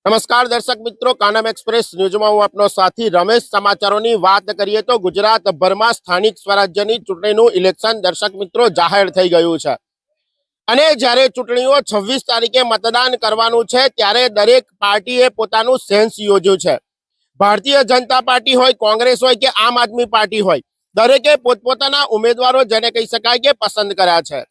नमस्कार दर्शक मित्रों, कानम एक्सप्रेस न्यूज़मां हूं आपनो साथी रमेश। समाचारोनी वात करीए तो गुजरातभरमां स्थानिक स्वराज्यनी चूंटણીનું इलेक्शन दर्शक मित्रों जाહેર થઈ ગયું છે અને જ્યારે ચૂંટણીઓ 26 તારીખે મતદાન કરવાનું છે ત્યારે દરેક પાર્ટીએ પોતાનું સેન્સ યોજ્યું છે। ભારતીય જનતા પાર્ટી હોય, કોંગ્રેસ હોય કે આમ આદમી પાર્ટી હોય, દરેકે પોતપોતાના ઉમેદવારો જેને કહી શકાય કે પસંદ કર્યા છે।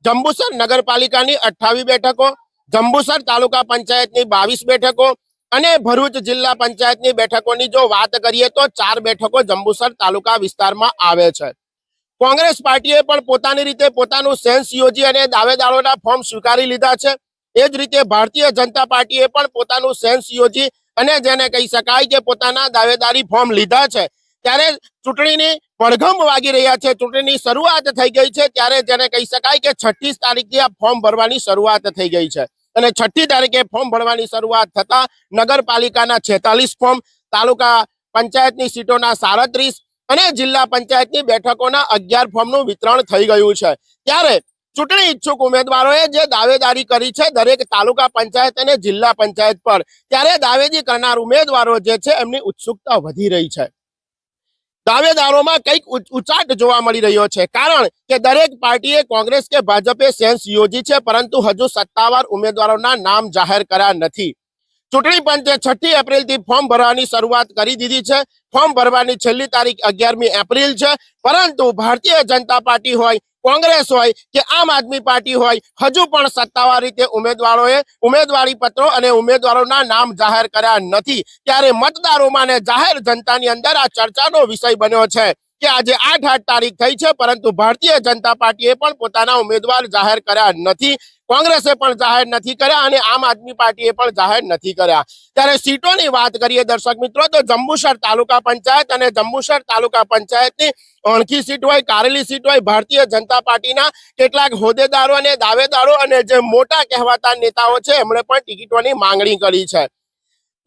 જંબુસર નગરપાલિકાની 28 બેઠકો, જંબુસર તાલુકા પંચાયતની 22 બેઠકો અને ભરૂચ જિલ્લા પંચાયતની બેઠકોની જો વાત કરીએ તો 4 બેઠકો જંબુસર તાલુકા વિસ્તારમાં આવે છે। કોંગ્રેસ પાર્ટીએ પણ પોતાની રીતે પોતાનું સેન્સ યોજી અને દાવેદારોના ફોર્મ સ્વીકારી લીધા છે। એ જ રીતે ભારતીય જનતા પાર્ટીએ પણ પોતાનું સેન્સ યોજી અને જેને કહી શકાય કે પોતાના દાવેદારી ફોર્મ લીધા છે। ત્યારે ચૂંટણીની પડઘમ વાગી રહ્યા છે, ચૂંટણીની શરૂઆત થઈ ગઈ છે। ત્યારે જેને કહી શકાય કે 36 તારીખથી આ ફોર્મ ભરવાની શરૂઆત થઈ ગઈ છે અને 6 તારીખે ફોર્મ ભરવાની શરૂઆત થતા નગરપાલિકાના 46 ફોર્મ, તાલુકા પંચાયતની સીટોના 37 અને જિલ્લા પંચાયતની બેઠકોના 11 ફોર્મનું વિતરણ થઈ ગયું છે। ત્યારે ચૂંટણી ઈચ્છુક ઉમેદવારોએ જે દાવેદારી કરી છે દરેક તાલુકા પંચાયત અને જિલ્લા પંચાયત પર, ત્યારે દાવેદારી કરનાર ઉમેદવારો જે છે એમની ઉત્સુકતા વધી રહી છે। દાવેદારોમાં કંઈક ઉચાટ જોવા મળી રહ્યો છે, કારણ કે દરેક પાર્ટીએ કોંગ્રેસ કે ભાજપે સેન્સ યોજી છે, પરંતુ હજુ સત્તાવાર ઉમેદવારોના નામ જાહેર કર્યા નથી। ચૂંટણી પંચે 6 એપ્રિલથી ફોર્મ ભરવાની શરૂઆત કરી દીધી છે। ફોર્મ ભરવાની છેલ્લી તારીખ 11મી એપ્રિલ છે, પરંતુ ભારતીય જનતા પાર્ટી હોય, કોંગ્રેસ હોય કે આમ આદમી પાર્ટી હોય, હજુ પણ સત્તાવાર રીતે ઉમેદવારોએ ઉમેદવારી પત્રો અને ઉમેદવારોના નામ જાહેર કર્યા નથી। ત્યારે મતદારોમાં અને જાહેર જનતાની અંદર આ ચર્ચાનો વિષય બન્યો છે કે આજે 8 તારીખ થઈ છે, પરંતુ ભારતીય જનતા પાર્ટીએ પણ પોતાના ઉમેદવાર જાહેર કર્યા નથી, કોંગ્રેસે પણ જાહેર નથી કર્યા અને આમ આદમી પાર્ટીએ પણ જાહેર નથી કર્યા। ત્યારે સીટોની વાત કરીએ દર્શક મિત્રો તો જંબુસર તાલુકા પંચાયત અને જંબુસર તાલુકા પંચાયતની અણખી સીટ હોય, કારેલી સીટ હોય, ભારતીય જનતા પાર્ટીના કેટલાક હોદ્દેદારો અને દાવેદારો અને જે મોટા કહેવાતા નેતાઓ છે એમણે પણ ટિકિટોની માંગણી કરી છે।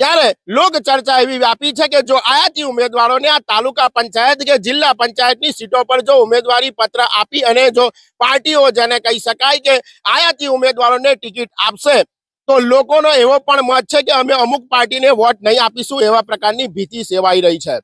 ત્યારે લોક ચર્ચા એવી વ્યાપી છે કે જો આયાતી ઉમેદવારોને આ તાલુકા પંચાયત કે જિલ્લા પંચાયતની સીટો પર જો ઉમેદવારી પત્ર આપી અને જો પાર્ટીઓ જેને કહી શકાય કે આયાતી ઉમેદવારોને ટિકિટ આપશે તો લોકોનો એવો પણ મત છે કે અમે અમુક પાર્ટીને વોટ નહીં આપીશું, એવા પ્રકારની ભીતિ સેવાઈ રહી છે।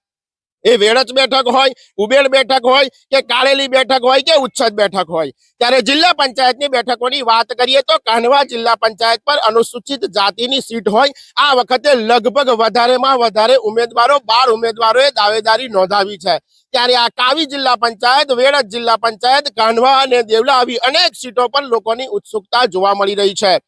એ વેળચ બેઠક હોય, ઉબેડ બેઠક હોય કે કાળેલી બેઠક હોય કે ઉચ્છદ બેઠક હોય। ત્યારે જિલ્લા પંચાયતની બેઠકોની વાત કરીએ તો કાન્હવા જિલ્લા પંચાયત પર અનુસૂચિત જાતિની સીટ હોય। આ વખતે લગભગ વધારેમાં વધારે ઉમેદવારો 12 ઉમેદવારોએ દાવેદારી નોંધાવી છે। ત્યારે આ કાવી જિલ્લા પંચાયત, વેળચ જિલ્લા પંચાયત, કાન્હવા અને દેવલા આવી અનેક સીટો પર લોકોની ઉત્સુકતા જોવા મળી રહી છે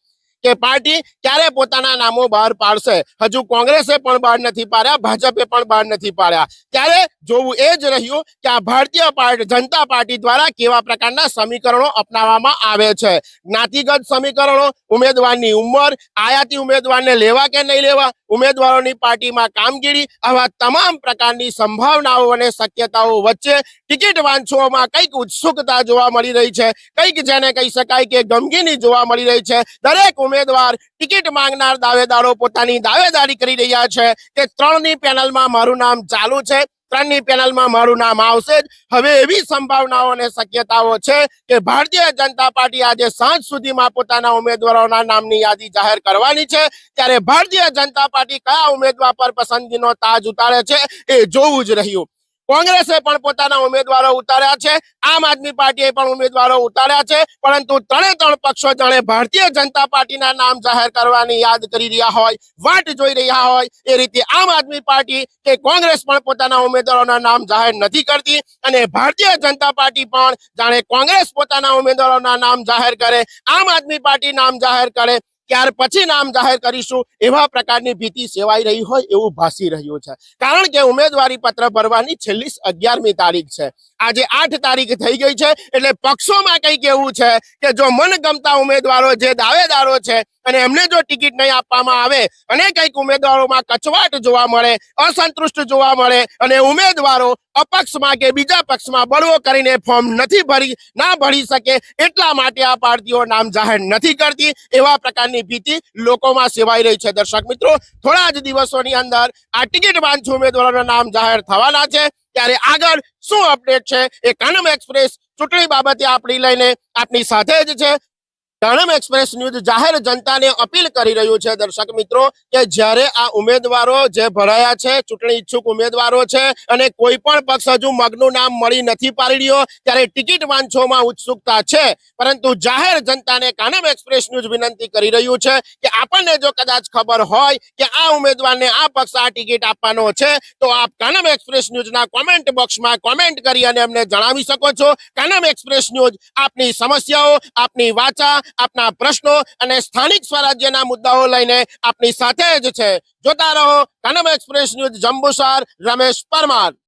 કે પાર્ટી ક્યારે પોતાના નામો બહાર પાડશે। હજુ કોંગ્રેસે પણ બહાર નથી પાડ્યા, ભાજપે પણ બહાર નથી પાડ્યા। ત્યારે જોવું એ જ રહ્યું કે આ ભારતીય જનતા પાર્ટી દ્વારા કેવા પ્રકારના સમીકરણો અપનાવવામાં આવે છે। જ્ઞાતિગત સમીકરણો, ઉમેદવારની ઉંમર, આયાતી ઉમેદવારને લેવા કે નહીં લેવા, ઉમેદવારોની પાર્ટીમાં કામગીરી, આવા તમામ પ્રકારની સંભાવનાઓ અને શક્યતાઓ વચ્ચે ટિકિટ વાંચવામાં કંઈક ઉત્સુકતા જોવા મળી રહી છે, કંઈક જેને કહી શકાય કે ગમગીની જોવા મળી રહી છે। દરેક ઉમેદવાર, ટિકિટ માંગનાર દાવેદારો પોતાની દાવેદારી કરી રહ્યા છે કે 3ની પેનલમાં મારું નામ ચાલુ છે, 3ની પેનલમાં મારું નામ આવશે જ। હવે એવી સંભાવનાઓ અને શક્યતાઓ છે કે ભારતીય જનતા પાર્ટી આજે સાંજ સુધીમાં પોતાના ઉમેદવારોના નામની યાદી જાહેર કરવાની છે। ત્યારે ભારતીય જનતા પાર્ટી કયા ઉમેદવાર પર પસંદગીનો તાજ ઉતારે છે એ જોવું જ રહ્યું। કોંગ્રેસે પણ પોતાના ઉમેદવારો ઉતાર્યા છે, આમ આદમી પાર્ટીએ પણ ઉમેદવારો ઉતાર્યા છે, પરંતુ ત્રણ પક્ષો જાણે ભારતીય જનતા પાર્ટીના નામ જાહેર કરવાની યાદ કરી રહ્યા હોય, વાટ જોઈ રહ્યા હોય એ રીતે આમ આદમી પાર્ટી કે કોંગ્રેસ પણ પોતાના ઉમેદવારોના નામ જાહેર નથી કરતી અને ભારતીય જનતા પાર્ટી પણ જાણે કોંગ્રેસ પોતાના ઉમેદવારોના નામ જાહેર કરે, આમ આદમી પાર્ટી નામ જાહેર કરે, ત્યાર પછી નામ જાહેર કરીશું, એવા પ્રકારની ભીતિ સેવાઈ રહી હોય એવું ભાસી રહ્યું છે। કારણ કે ઉમેદવારી પત્ર ભરવાની છેલ્લી 11મી તારીખ છે, આજે 8 તારીખ થઈ ગઈ છે। એટલે પક્ષોમાં કંઈક એવું છે કે જો મનગમતા ઉમેદવારો જે દાવેદારો છે અને એમને જો ટિકિટ નહીં આપવામાં આવે અને કંઈક ઉમેદવારોમાં કચવાટ જોવા મળે, અસંતુષ્ટ જોવા મળે અને ઉમેદવારો અપક્ષમાં કે બીજા પક્ષમાં બળવો કરીને ફોર્મ ના ભરી શકે, એટલા માટે આ પાર્ટીઓ નામ જાહેર નથી કરતી, એવા પ્રકારની ભીતિ લોકોમાં સેવાઈ રહી છે। દર્શક મિત્રો, થોડા જ દિવસોની અંદર આ ટિકિટ વાંચુ ઉમેદવારોના નામ જાહેર થવાના છે। ત્યારે આગળ શું અપડેટ છે એ કાનમ એક્સપ્રેસ ચૂંટણી બાબતે આપણી લઈને આપની સાથે જ છે। કાનમ એક્સપ્રેસ ન્યૂઝ જાહેર જનતાને અપીલ કરી રહ્યું છે દર્શક મિત્રો કે જ્યારે આ ઉમેદવારો જે ભરાયા છે, ચૂંટણી ઈચ્છુક ઉમેદવારો છે અને કોઈ પણ પક્ષ હજુ મગનું નામ મળી નથી પાડી રહ્યો, ત્યારે ટિકિટ વાંચવામાં ઉત્સુકતા છે, પરંતુ જાહેર જનતાને કાનમ એક્સપ્રેસ ન્યૂઝ વિનંતી કરી રહ્યું છે કે આપણને જો કદાચ ખબર હોય કે આ ઉમેદવારને આ પક્ષ આ ટિકિટ આપવાનો છે તો આપ કાનમ એક્સપ્રેસ ન્યૂઝના કોમેન્ટ બોક્સમાં કોમેન્ટ કરી અને અમને જણાવી શકો છો. કાનમ એક્સપ્રેસ ન્યૂઝ આપની સમસ્યાઓ, આપની વાચા, આપના પ્રશ્નો અને સ્થાનિક સ્વરાજ્યના મુદ્દાઓ લઈને આપની સાથે જ છે. જોતા રહો કાનમ એક્સપ્રેસ ન્યૂઝ જંબુસર. રમેશ પરમાર.